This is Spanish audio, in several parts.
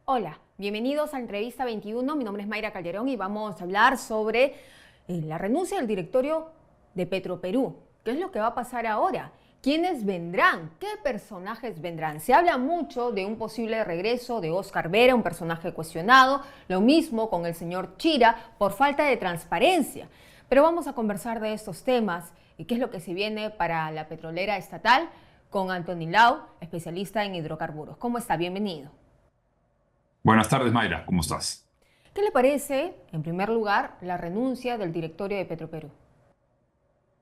Hola, bienvenidos a Entrevista 21. Mi nombre es Mayra Calderón y vamos a hablar sobre la renuncia del directorio de Petroperú. ¿Qué es lo que va a pasar ahora? ¿Quiénes vendrán? ¿Qué personajes vendrán? Se habla mucho de un posible regreso de Óscar Vera, un personaje cuestionado, lo mismo con el señor Chira, por falta de transparencia. Pero vamos a conversar de estos temas y qué es lo que se viene para la petrolera estatal con Anthony Lau, especialista en hidrocarburos. ¿Cómo está? Bienvenido. Buenas tardes, Mayra, ¿cómo estás? ¿Qué le parece, en primer lugar, la renuncia del directorio de Petroperú?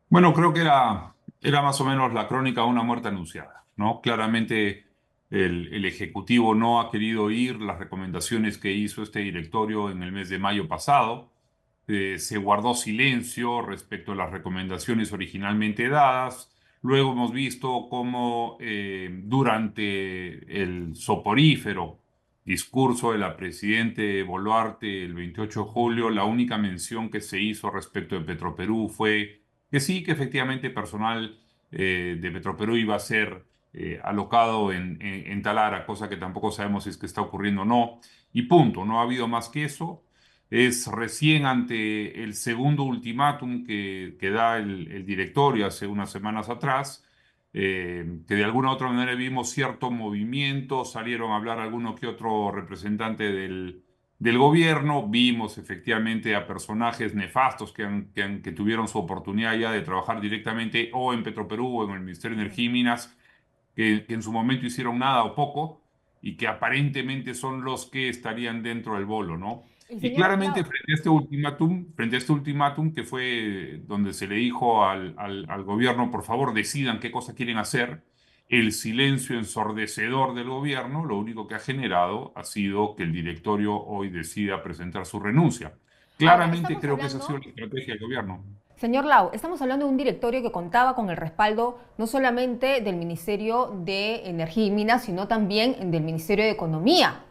Bueno, creo que era más o menos la crónica de una muerte anunciada, ¿no? Claramente el Ejecutivo no ha querido oír las recomendaciones que hizo este directorio en el mes de mayo pasado. Se guardó silencio respecto a las recomendaciones originalmente dadas. Luego hemos visto cómo durante el soporífero discurso de la Presidente Boluarte el 28 de julio, la única mención que se hizo respecto de Petroperú fue que sí, que efectivamente personal de Petroperú iba a ser alocado en Talara, cosa que tampoco sabemos si es que está ocurriendo o no. Y punto, no ha habido más que eso. Es recién ante el segundo ultimátum que da el directorio hace unas semanas atrás, que de alguna u otra manera vimos cierto movimiento, salieron a hablar alguno que otro representante del gobierno, vimos efectivamente a personajes nefastos que tuvieron su oportunidad ya de trabajar directamente o en Petroperú o en el Ministerio de Energía y Minas, que en su momento hicieron nada o poco y que aparentemente son los que estarían dentro del bolo, ¿no? Y Y señor claramente Lau, frente a este ultimátum que fue donde se le dijo al gobierno, por favor, decidan qué cosa quieren hacer, el silencio ensordecedor del gobierno, lo único que ha generado ha sido que el directorio hoy decida presentar su renuncia. ahora Claramente estamos creo que esa ha sido hablando, la estrategia del gobierno. señor Lau, estamos hablando de un directorio que contaba con el respaldo no solamente del Ministerio de Energía y Minas, sino también del Ministerio de Economía.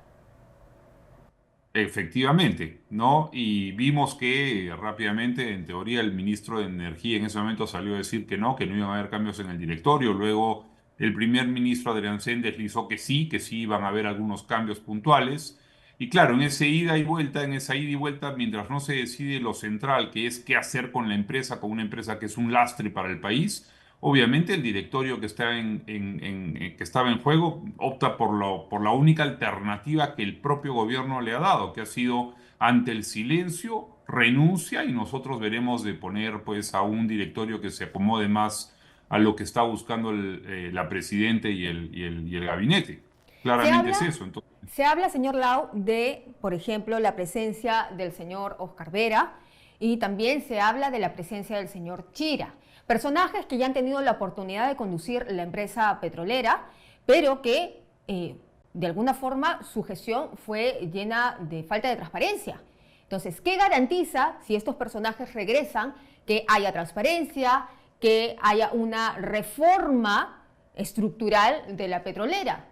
Efectivamente, ¿no? Y vimos que rápidamente, en teoría, el ministro de Energía en ese momento salió a decir que no iban a haber cambios en el directorio. Luego, el primer ministro Adrián Sen deslizó que sí iban a haber algunos cambios puntuales. Y claro, en esa ida y vuelta, mientras no se decide lo central, que es qué hacer con la empresa, con una empresa que es un lastre para el país. Obviamente el directorio que está que estaba en juego opta por la única alternativa que el propio gobierno le ha dado, que ha sido ante el silencio, renuncia y nosotros veremos de poner pues a un directorio que se acomode más a lo que está buscando la presidenta y el gabinete. Se Claramente es habla, eso. Entonces, se habla, señor Lau, de, por ejemplo, la presencia del señor Óscar Vera y también se habla de la presencia del señor Chira, personajes que ya han tenido la oportunidad de conducir la empresa petrolera, pero que de alguna forma su gestión fue llena de falta de transparencia. Entonces, ¿qué garantiza si estos personajes regresan que haya transparencia, que haya una reforma estructural de la petrolera?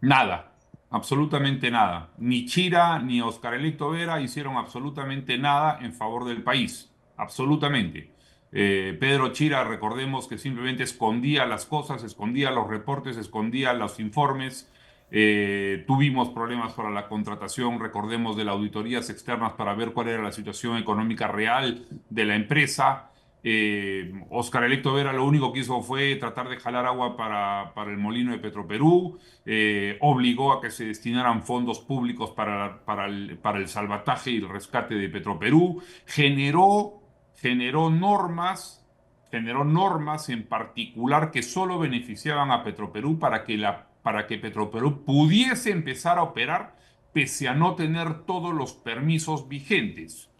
nada, absolutamente nada. Ni Chira ni Oscar Electo Vera hicieron absolutamente nada en favor del país, absolutamente. Pedro Chira, recordemos que simplemente escondía las cosas, escondía los reportes, escondía los informes. Tuvimos problemas para la contratación, recordemos de las auditorías externas para ver cuál era la situación económica real de la empresa. Oscar Electo Vera lo único que hizo fue tratar de jalar agua para el molino de Petroperú, obligó a que se destinaran fondos públicos para el salvataje y el rescate de Petroperú, generó normas, generó normas en particular que solo beneficiaban a Petroperú para que Petroperú pudiese empezar a operar pese a no tener todos los permisos vigentes,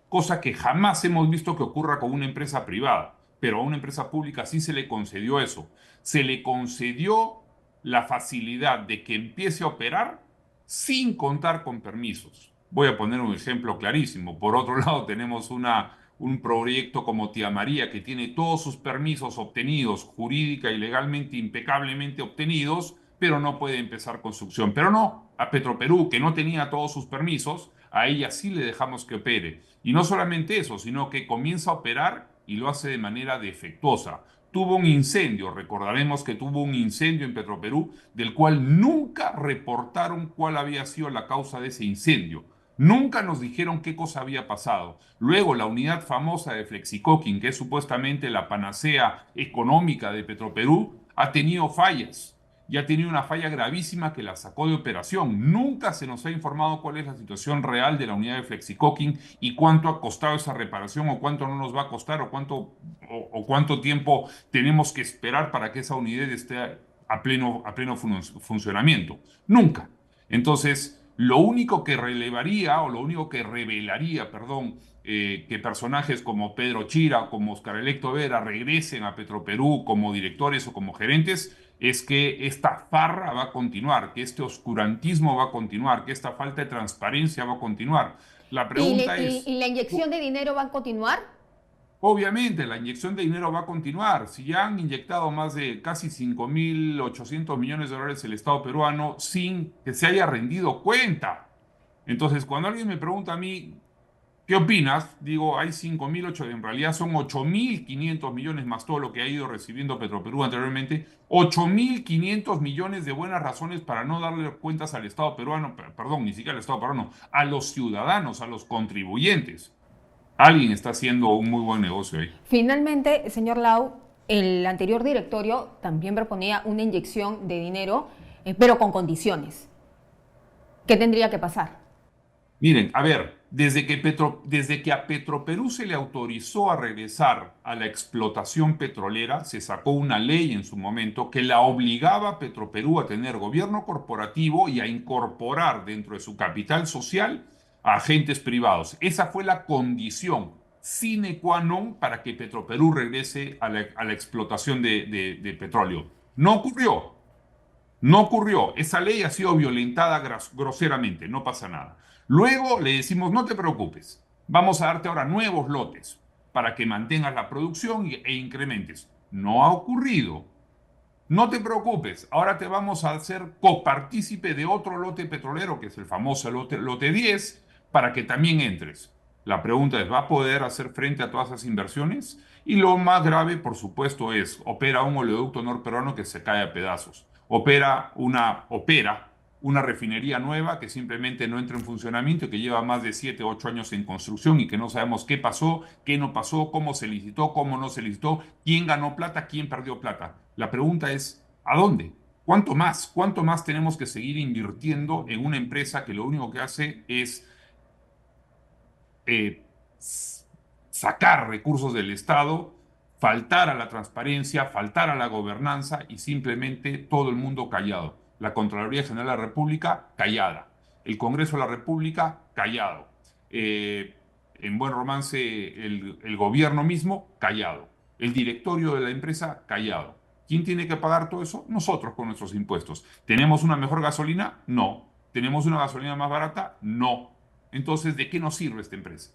cosa que jamás hemos visto que ocurra con una empresa privada, pero a una empresa pública sí se le concedió eso. Se le concedió la facilidad de que empiece a operar sin contar con permisos. Voy a poner un ejemplo clarísimo. Por otro lado, tenemos un proyecto como Tía María que tiene todos sus permisos obtenidos, jurídica y legalmente impecablemente obtenidos, pero no puede empezar construcción. Pero no, a Petroperú, que no tenía todos sus permisos, a ella sí le dejamos que opere. Y no solamente eso, sino que comienza a operar y lo hace de manera defectuosa, tuvo un incendio. Recordaremos que tuvo un incendio en Petroperú, del cual nunca reportaron cuál había sido la causa de ese incendio. Nunca nos dijeron qué cosa había pasado. Luego, la unidad famosa de Flexicoquín, que es supuestamente la panacea económica de Petroperú, ha tenido fallas y ha tenido una falla gravísima que la sacó de operación. Nunca se nos ha informado cuál es la situación real de la unidad de Flexicoquín y cuánto ha costado esa reparación o cuánto no nos va a costar o cuánto tiempo tenemos que esperar para que esa unidad esté a pleno funcionamiento. Nunca. Entonces, lo único que relevaría, o lo único que revelaría, perdón, que personajes como Pedro Chira, como Oscar Electo Vera regresen a Petroperú como directores o como gerentes, es que esta farra va a continuar, que este oscurantismo va a continuar, que esta falta de transparencia va a continuar. La pregunta es, ¿Y la inyección de dinero va a continuar? obviamente, la inyección de dinero va a continuar. Si ya han inyectado más de casi 5.800 millones de dólares el Estado peruano sin que se haya rendido cuenta. Entonces, cuando alguien me pregunta a mí, ¿qué opinas? Digo, hay 5.800, en realidad son 8.500 millones más todo lo que ha ido recibiendo Petroperú anteriormente. 8.500 millones de buenas razones para no darle cuentas al Estado peruano, perdón, ni siquiera al Estado peruano, a los ciudadanos, a los contribuyentes. Alguien está haciendo un muy buen negocio ahí. Finalmente, señor Lau, el anterior directorio también proponía una inyección de dinero, pero con condiciones. ¿Qué tendría que pasar? Miren, a ver, desde que a Petroperú se le autorizó a regresar a la explotación petrolera, se sacó una ley en su momento que la obligaba a Petroperú a tener gobierno corporativo y a incorporar dentro de su capital social a agentes privados. Esa fue la condición sine qua non para que Petroperú regrese a la explotación de petróleo. No ocurrió. No ocurrió. Esa ley ha sido violentada groseramente, no pasa nada. Luego le decimos, no te preocupes, vamos a darte ahora nuevos lotes para que mantengas la producción e incrementes. No ha ocurrido. No te preocupes, ahora te vamos a hacer copartícipe de otro lote petrolero, que es el famoso lote 10, para que también entres. La pregunta es, ¿va a poder hacer frente a todas esas inversiones? Y lo más grave, por supuesto, es, opera un oleoducto norperuano que se cae a pedazos. Opera una refinería nueva que simplemente no entra en funcionamiento y que lleva más de 7 o 8 años en construcción y que no sabemos qué pasó, qué no pasó, cómo se licitó, cómo no se licitó, quién ganó plata, quién perdió plata. La pregunta es, ¿a dónde? ¿Cuánto más? ¿Cuánto más tenemos que seguir invirtiendo en una empresa que lo único que hace es eh, sacar recursos del Estado, faltar a la transparencia, faltar a la gobernanza y simplemente todo el mundo callado? La Contraloría General de la República, callada. El Congreso de la República, callado. En buen romance, el gobierno mismo, callado. El directorio de la empresa, callado. ¿Quién tiene que pagar todo eso? Nosotros con nuestros impuestos. ¿Tenemos una mejor gasolina? No. ¿Tenemos una gasolina más barata? No. Entonces, ¿de qué nos sirve esta empresa?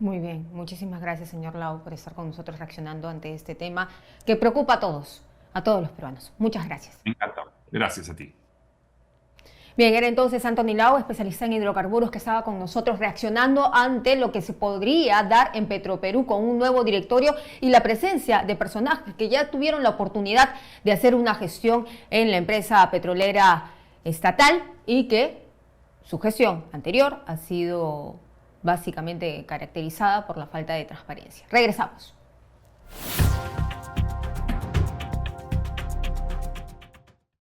Muy bien, muchísimas gracias, señor Lau, por estar con nosotros reaccionando ante este tema que preocupa a todos los peruanos. Muchas gracias. Me encanta. Gracias a ti. Bien, era entonces Anthony Lau, especialista en hidrocarburos, que estaba con nosotros reaccionando ante lo que se podría dar en Petroperú con un nuevo directorio y la presencia de personajes que ya tuvieron la oportunidad de hacer una gestión en la empresa petrolera estatal y que su gestión anterior ha sido básicamente caracterizada por la falta de transparencia. Regresamos.